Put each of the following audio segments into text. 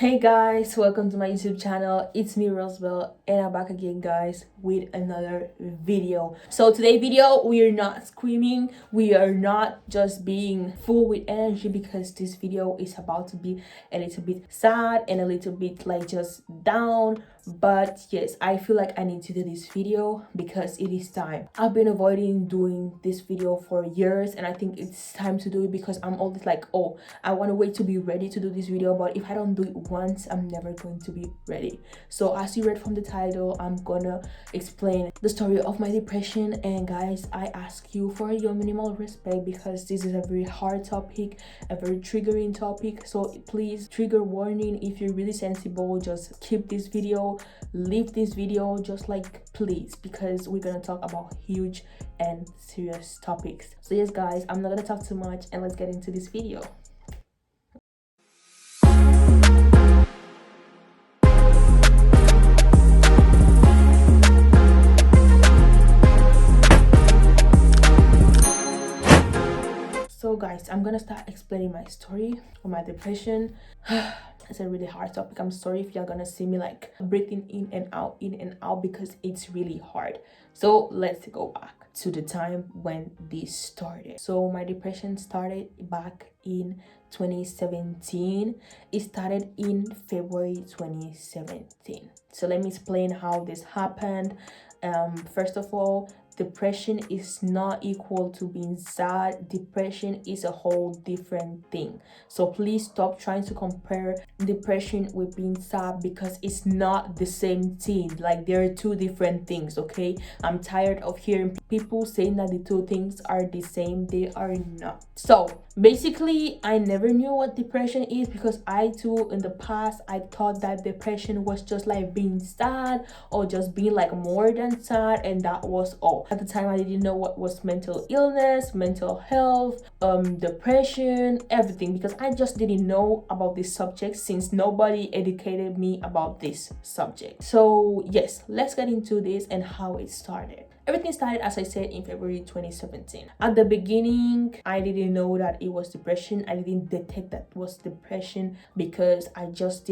Hey guys, welcome to my YouTube channel. It's me Rosebelle and I'm back again guys with another video. So today video we are not screaming, we are not just being full with energy because this video is about to be a little bit sad and a little bit like just down. But yes, I feel like I need to do this video because it is time. I've been avoiding doing this video for years and I think it's time to do it because I'm always like, oh, I want to wait to be ready to do this video, but if I don't do it once, I'm never going to be ready. So as you read from the title, I'm gonna explain the story of my depression. And guys, I ask you for your minimal respect because this is a very hard topic, a very triggering topic. So please, trigger warning, if you're really sensible, just keep this video, leave this video, just like please, because we're gonna talk about huge and serious topics. So yes guys, I'm not gonna talk too much and let's get into this video. So guys, I'm gonna start explaining my story of my depression. It's a really hard topic. I'm sorry if you're gonna see me like breathing in and out because it's really hard. So let's go back to the time when this started. So my depression started back in 2017. It started in February 2017. So let me explain how this happened. First of all, depression is not equal to being sad. Depression is a whole different thing. So please stop trying to compare depression with being sad because it's not the same thing. Like there are two different things, okay? I'm tired of hearing people saying that the two things are the same. They are not. So basically, I never knew what depression is because I too in the past I thought that depression was just like being sad or just being like more than sad, and that was all. At the time I didn't know what was mental illness, mental health, depression, everything, because I just didn't know about this subject since nobody educated me about this subject. So yes, let's get into this and how it started. Everything started, as I said, in February 2017. At the beginning, I didn't know that it was depression. I didn't detect that it was depression because I just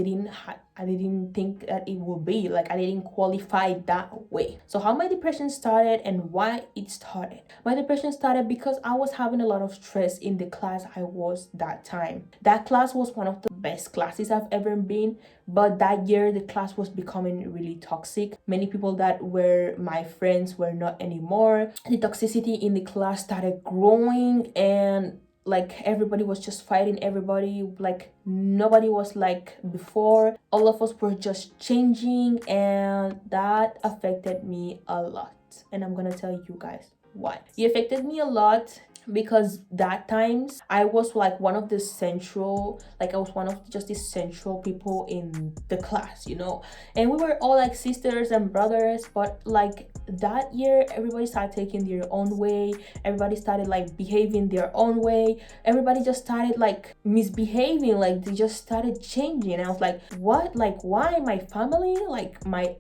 I didn't think that it would be. Like, I didn't qualify that way. So how my depression started and why it started. My depression started because I was having a lot of stress in the class I was that time. That class was one of the best classes I've ever been, but that year the class was becoming really toxic. Many people that were my friends were not anymore. The toxicity in the class started growing and like everybody was just fighting everybody. Like nobody was like before. All of us were just changing, and that affected me a lot, and I'm gonna tell you guys why. It affected me a lot because that times I was like one of the central, like I was one of just the central people in the class, and we were all like sisters and brothers. But like that year everybody started taking their own way, everybody started like behaving their own way, everybody just started like misbehaving, like they just started changing, and I was like, what? Like, why my family, like my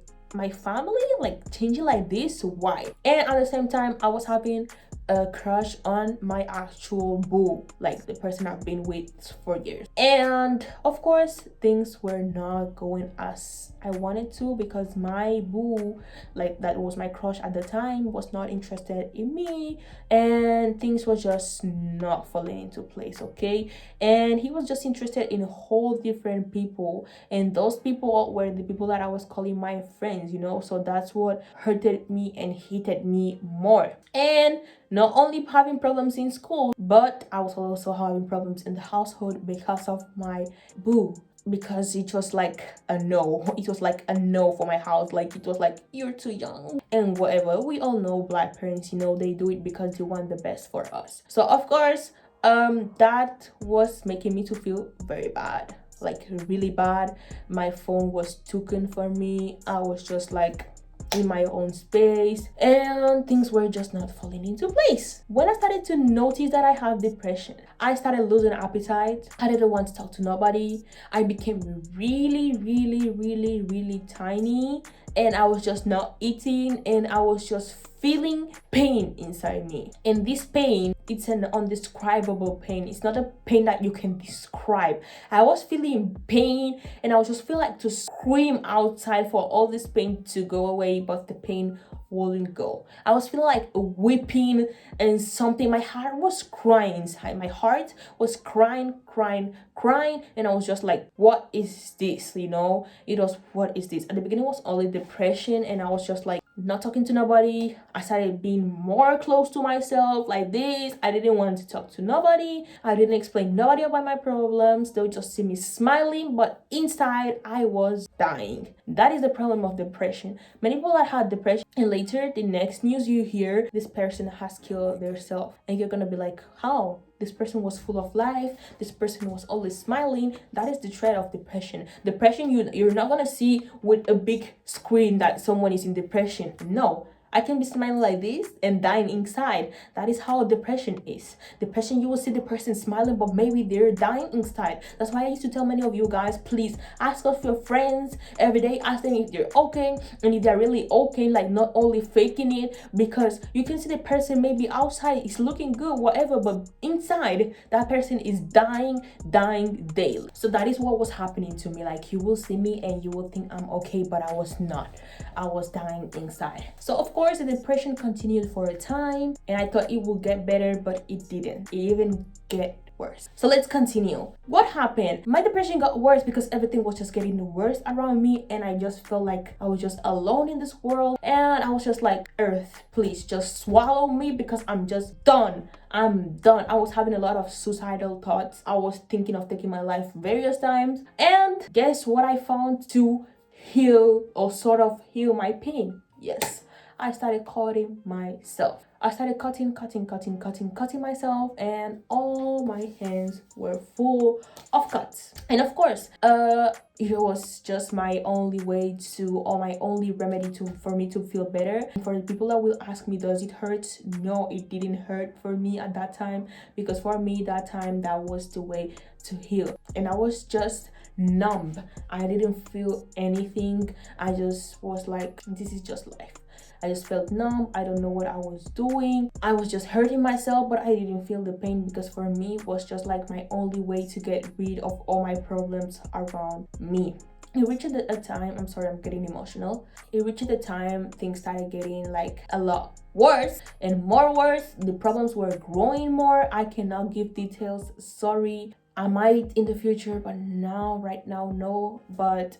family like changing like this? Why? And at the same time I was having a crush on my actual boo, like the person I've been with for years. And of course things were not going as I wanted to because my boo, like that was my crush at the time, was not interested in me, and things were just not falling into place, okay? And he was just interested in a whole different people, and those people were the people that I was calling my friends, so that's what hurted me and hated me more. And not only having problems in school, but I was also having problems in the household because of my boo, because it was like a no. It was like a no for my house. Like it was like, you're too young and whatever. We all know black parents, they do it because they want the best for us. So of course that was making me to feel very bad, like really bad. My phone was taken from me. I was just like in my own space and things were just not falling into place. When I started to notice that I have depression, I started losing appetite. I didn't want to talk to nobody. I became really tiny, and I was just not eating, and I was just feeling pain inside me. And this pain, it's an undescribable pain. It's not a pain that you can describe. I was feeling pain, and I was just feel like to scream outside for all this pain to go away, but the pain wouldn't go. I was feeling like weeping and something. My heart was crying inside. My heart was crying, and I was just like, what is this? You know, it was, what is this? At the beginning, it was only depression, and I was just like not talking to nobody. I started being more close to myself like this. I didn't want to talk to nobody. I didn't explain nobody about my problems. They would just see me smiling, but inside I was dying. That is the problem of depression. Many people that had depression, and later the next news you hear, this person has killed themselves, and you're gonna be like, how? This person was full of life. This person was always smiling. That is the threat of depression. Depression, you're not gonna see with a big screen that someone is in depression. No, I can be smiling like this and dying inside. That is how depression is. Depression, you will see the person smiling, but maybe they're dying inside. That's why I used to tell many of you guys, please ask of your friends every day. Ask them if they're okay, and if they're really okay, like not only faking it, because you can see the person maybe outside is looking good, whatever, but inside that person is dying daily. So that is what was happening to me. Like, you will see me and you will think I'm okay, but I was not. I was dying inside. So of course the depression continued for a time, and I thought it would get better, but it didn't. It even get worse. So let's continue. What happened? My depression got worse because everything was just getting worse around me, and I just felt like I was just alone in this world, and I was just like, earth, please just swallow me, because I'm just done. I'm done. I was having a lot of suicidal thoughts. I was thinking of taking my life various times, and guess what I found to heal, or sort of heal my pain? Yes, I started cutting myself. I started cutting myself, and all my hands were full of cuts. And of course, it was just my only way to, or my only remedy to, for me to feel better. And for the people that will ask me, does it hurt? No, it didn't hurt for me at that time, because for me that time, that was the way to heal. And I was just numb. I didn't feel anything. I just was like, this is just life. I just felt numb. I don't know what I was doing. I was just hurting myself, but I didn't feel the pain, because for me it was just like my only way to get rid of all my problems around me. It reached a time, I'm sorry, I'm getting emotional. It reached a time things started getting like a lot worse and more worse. The problems were growing more. I cannot give details, sorry. I might in the future, but right now, no. But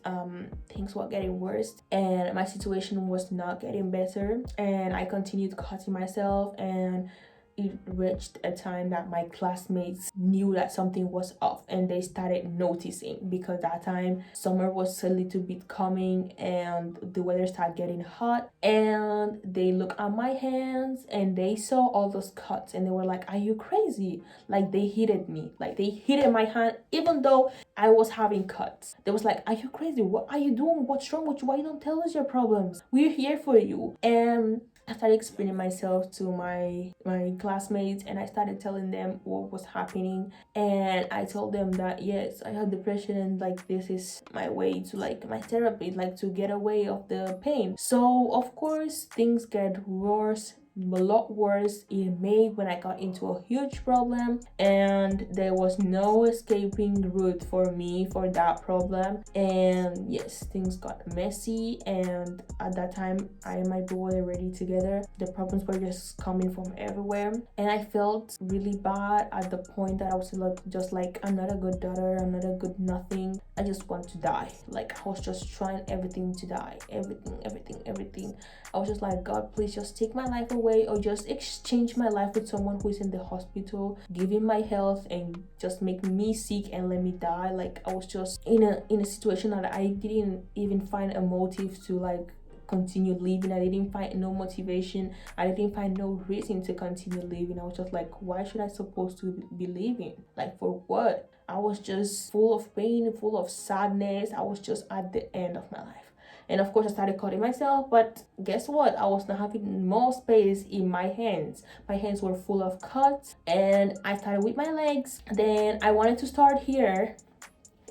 things were getting worse, and my situation was not getting better, and I continued cutting myself, and it reached a time that my classmates knew that something was off, and they started noticing, because that time summer was a little bit coming and the weather started getting hot, and they looked at my hands and they saw all those cuts, and they were like, are you crazy? Like, they hated me, like they hated my hand even though I was having cuts. They was like, are you crazy? What are you doing? What's wrong with you? Why you don't tell us your problems? We're here for you. And I started explaining myself to my classmates, and I started telling them what was happening, and I told them that yes, I had depression, and like this is my way to, like, my therapy, like to get away of the pain. So of course things get worse, a lot worse in May, when I got into a huge problem, and there was no escaping route for me for that problem. And yes, things got messy, and at that time I and my bro were already together. The problems were just coming from everywhere, and I felt really bad at the point that I was just like, I'm not a good daughter, I'm not a good nothing, I just want to die. Like, I was just trying everything to die, everything. I was just like, God, please just take my life away, or just exchange my life with someone who is in the hospital, give him my health, and just make me sick and let me die. Like, I was just in a situation that I didn't even find a motive to like continue living. I didn't find no motivation. I didn't find no reason to continue living. I was just like, why should I supposed to be living? Like, for what? I was just full of pain, full of sadness. I was just at the end of my life. And of course I started cutting myself, but guess what? I was not having more space in my hands. My hands were full of cuts, and I started with my legs. Then I wanted to start here,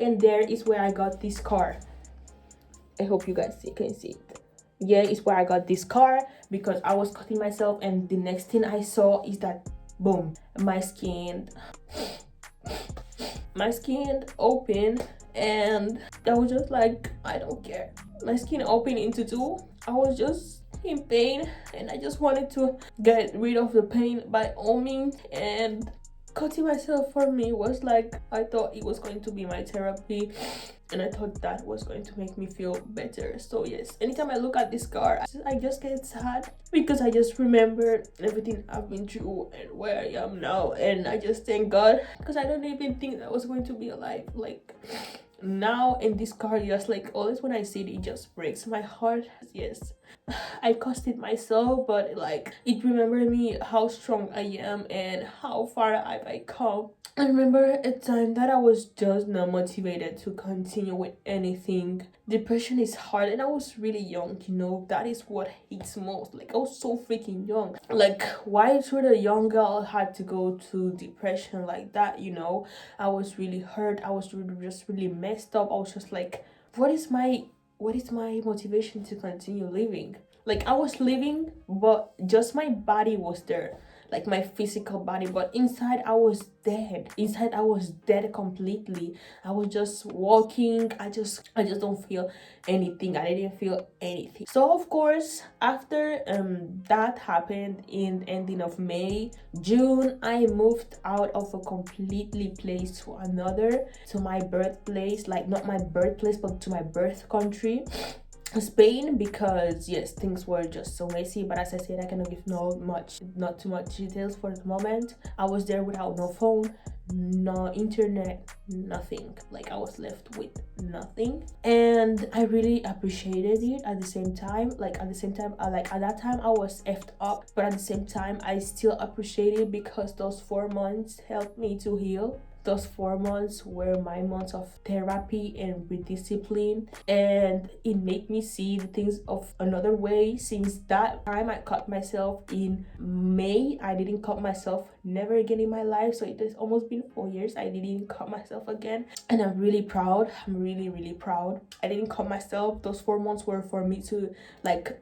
and there is where I got this scar. I hope you guys can see it. yeah, it's where I got this scar, because I was cutting myself, and the next thing I saw is that boom, my skin open, and I was just like, I don't care. My skin opened into two. I was just in pain, and I just wanted to get rid of the pain by all means. And cutting myself for me was like, I thought it was going to be my therapy, and I thought that was going to make me feel better. So yes, anytime I look at this scar, I just get sad, because I just remember everything I've been through and where I am now, and I just thank God, because I don't even think that I was going to be alive. Like now, in this scar, just like always when I see it, it just breaks my heart. Yes, I caused it myself, but like it remembered me how strong I am and how far I come. I remember a time that I was just not motivated to continue with anything. Depression is hard, and I was really young, that is what hits most. Like I was so freaking young. Like, why should a young girl had to go to depression like that? I was really hurt. I was just really messed up. I was just like, what is my motivation to continue living? Like I was living, but just my body was there, like my physical body, but inside I was dead. Inside I was dead completely. I was just walking. I just don't feel anything. I didn't feel anything. So of course, after that happened in the ending of May, June, I moved out of a completely place to another, to my birthplace, like not my birthplace, but to my birth country, Spain, because yes, things were just so messy. But as I said, I cannot give not too much details for the moment. I was there without no phone, no internet, nothing. Like I was left with nothing, and I really appreciated it. At the same time, like at that time I was effed up, but at the same time I still appreciate it, because those 4 months helped me to heal. Those 4 months were my months of therapy and rediscipline, and it made me see the things of another way. Since that time I cut myself in May, I didn't cut myself never again in my life. So it has almost been 4 years I didn't cut myself again, and I'm really proud. I'm really, really proud. I didn't cut myself. Those 4 months were for me to like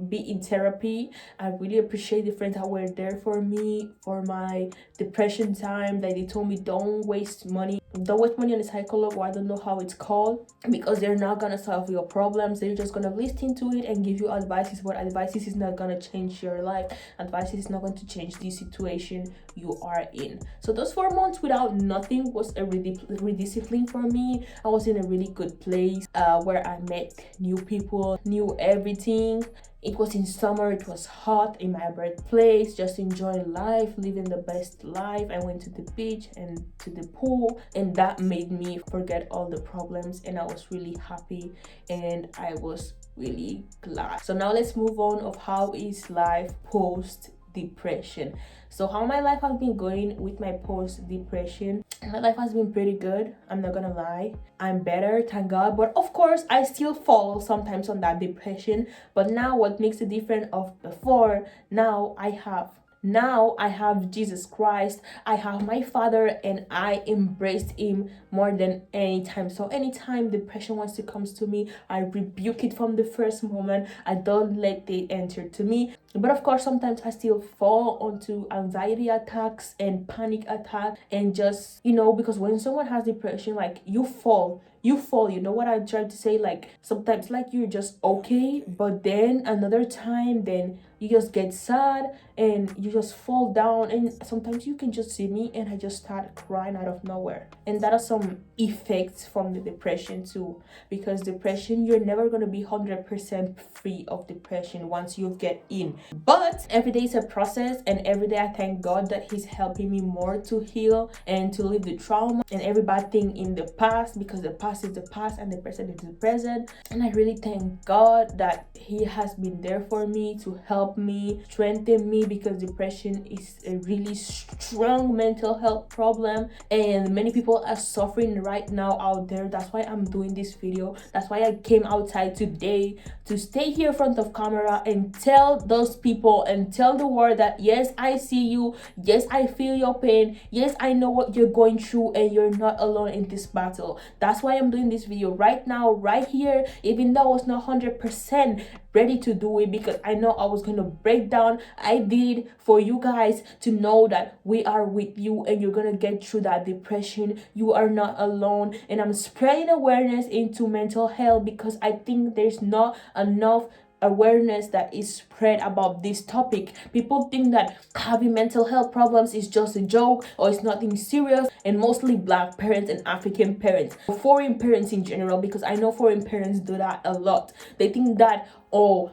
be in therapy. I really appreciate the friends that were there for me for my depression time. That they told me, don't waste money on a psychologue, or I don't know how it's called, because they're not gonna solve your problems. They're just gonna listen to it and give you advices, but advices is not gonna change your life. Advice is not going to change the situation you are in. So those 4 months without nothing was a rediscipline for me. I was in a really good place, where I met new people, knew everything. It was in summer, it was hot in my birthplace, just enjoying life, living the best life. I went to the beach and to the pool, and that made me forget all the problems, and I was really happy, and I was really glad. So now let's move on of how is life post depression. So how my life has been going with my post depression. My life has been pretty good, I'm not gonna lie. I'm better, thank God, but of course I still fall sometimes on that depression. But now what makes it different of before, now I have Jesus Christ, I have my Father, and I embraced him more than any time. So anytime depression wants to come to me, I rebuke it from the first moment. I don't let it enter to me. But of course, sometimes I still fall onto anxiety attacks and panic attacks, and just, because when someone has depression, like you fall, you know what I tried to say? Like sometimes like you're just okay, but then another time, then you just get sad and you just fall down. And sometimes you can just see me and I just start crying out of nowhere. And that are some effects from the depression too, because depression, you're never going to be 100% free of depression once you get in. But every day is a process, and every day I thank God that he's helping me more to heal and to leave the trauma and every bad thing in the past, because the past is the past and the present is the present. And I really thank God that he has been there for me to help help me, strengthen me, because depression is a really strong mental health problem and many people are suffering right now out there. That's why I'm doing this video. That's why I came outside today to stay here in front of camera and tell those people and tell the world that yes, I see you, yes, I feel your pain, yes, I know what you're going through, and you're not alone in this battle. That's why I'm doing this video right now, right here, even though I was not 100% ready to do it, because I know I was going to break down. I did for you guys to know that we are with you and you're going to get through that depression. You are not alone, and I'm spreading awareness into mental health because I think there's not enough awareness that is spread about this topic. People think that having mental health problems is just a joke or it's nothing serious, and mostly black parents and African parents, foreign parents in general, because I know foreign parents do that a lot. They think that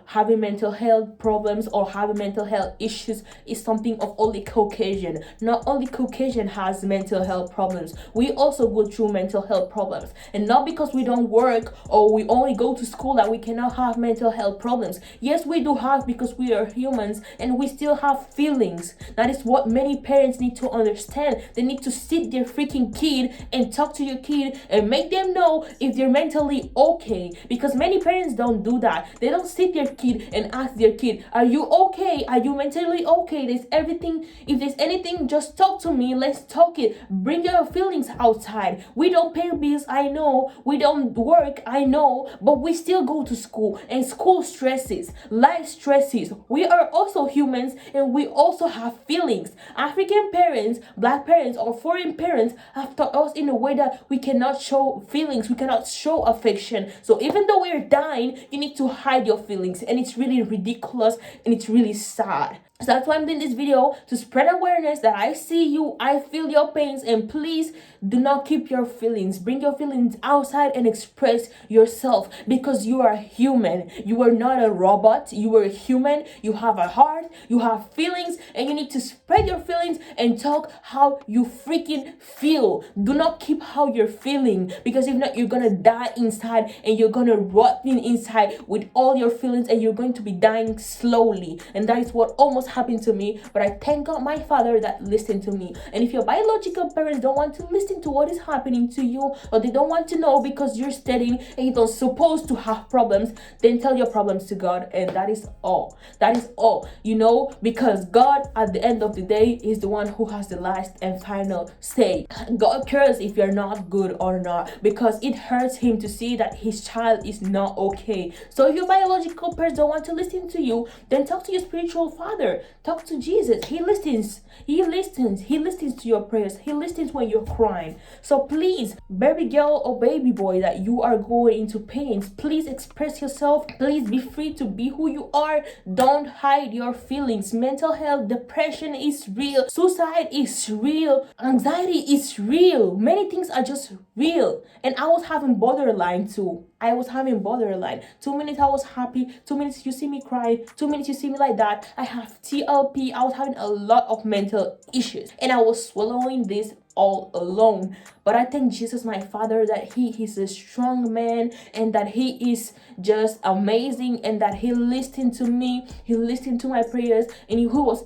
having mental health problems or having mental health issues is something of only Caucasian. Not only Caucasian has mental health problems, we also go through mental health problems, and not because we don't work or we only go to school that we cannot have mental health problems. Yes, we do have, because we are humans and we still have feelings. That is what many parents need to understand. They need to sit their freaking kid and talk to your kid and make them know if they're mentally okay, because many parents don't do that. They don't sit their kid and ask their kid, are you okay? Are you mentally okay? There's everything. If there's anything, just talk to me. Let's talk it. Bring your feelings outside. We don't pay bills, I know. We don't work, I know. But we still go to school, and school stresses, life stresses. We are also humans and we also have feelings. African parents, black parents, or foreign parents have taught us in a way that we cannot show feelings, we cannot show affection. So even though we're dying, you need to hide your feelings, and it's really ridiculous and it's really sad. So that's why I'm doing this video, to spread awareness that I see you, I feel your pains, and please do not keep your feelings. Bring your feelings outside and express yourself, because you are human. You are not a robot. You are a human. You have a heart, you have feelings, and you need to spread your feelings and talk how you freaking feel. Do not keep how you're feeling, because if not, you're gonna die inside and you're gonna rot inside with all your feelings, and you're going to be dying slowly. And that is what almost happened to me, but I thank God my father that listened to me. And if your biological parents don't want to listen to what is happening to you, or they don't want to know because you're studying and you don't supposed to have problems, then tell your problems to God, and that is all. That is all, because God at the end of the day is the one who has the last and final say. God cares if you're not good or not, because it hurts him to see that his child is not okay. So if your biological parents don't want to listen to you, then talk to your spiritual father. Talk to Jesus. He listens. He listens. He listens to your prayers. He listens when you're crying. So please, baby girl or baby boy that you are going into pains, please express yourself. Please be free to be who you are. Don't hide your feelings. Mental health, depression is real. Suicide is real. Anxiety is real. Many things are just real. And I was having borderline too. I was having borderline. 2 minutes I was happy, 2 minutes you see me cry, 2 minutes you see me like that. I have TLP. I was having a lot of mental issues, and I was swallowing this all alone. But I thank Jesus, my father, that he is a strong man, and that he is just amazing, and that he listened to me, he listened to my prayers, and he was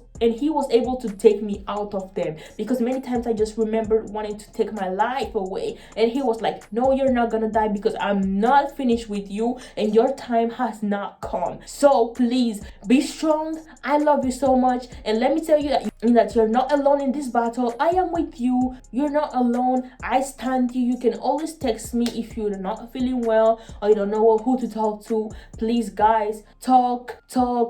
able to take me out of them, because many times I just remembered wanting to take my life away, and he was like, no, you're not gonna die, because I'm not finished with you and your time has not come. So please be strong. I love you so much, and let me tell you that you're not alone in this battle. I am with you. You're not alone. I stand you. You can always text me if you're not feeling well or you don't know who to talk to. Please, guys, talk,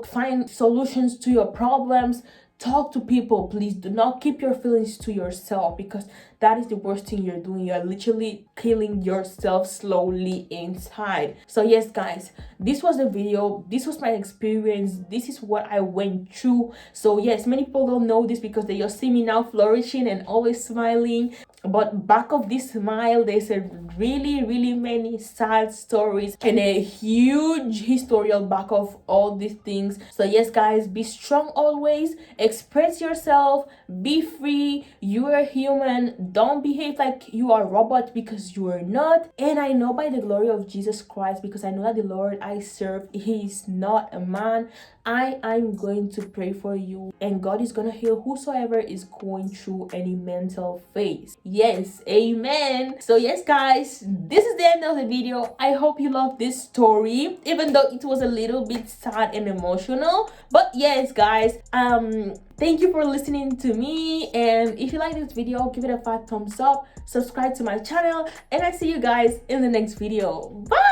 find solutions to your problems. Talk to people. Please do not keep your feelings to yourself, because that is the worst thing you're doing. You're literally killing yourself slowly inside. So yes, guys, this was the video. This was my experience. This is what I went through. So yes, many people don't know this because they just see me now flourishing and always smiling, but back of this smile there's a really many sad stories and a huge historical back of all these things. So yes, guys, be strong always. Express yourself. Be free. You are human. Don't behave like you are a robot, because you are not. And I know by the glory of Jesus Christ, because I know that the Lord I serve, he is not a man. I'm going to pray for you, and God is gonna heal whosoever is going through any mental phase. Yes, amen. So yes guys, this is the end of the video. I hope you love this story, even though it was a little bit sad and emotional. But yes guys, thank you for listening to me, and if you like this video, give it a 5 thumbs up, subscribe to my channel, and I see you guys in the next video. Bye.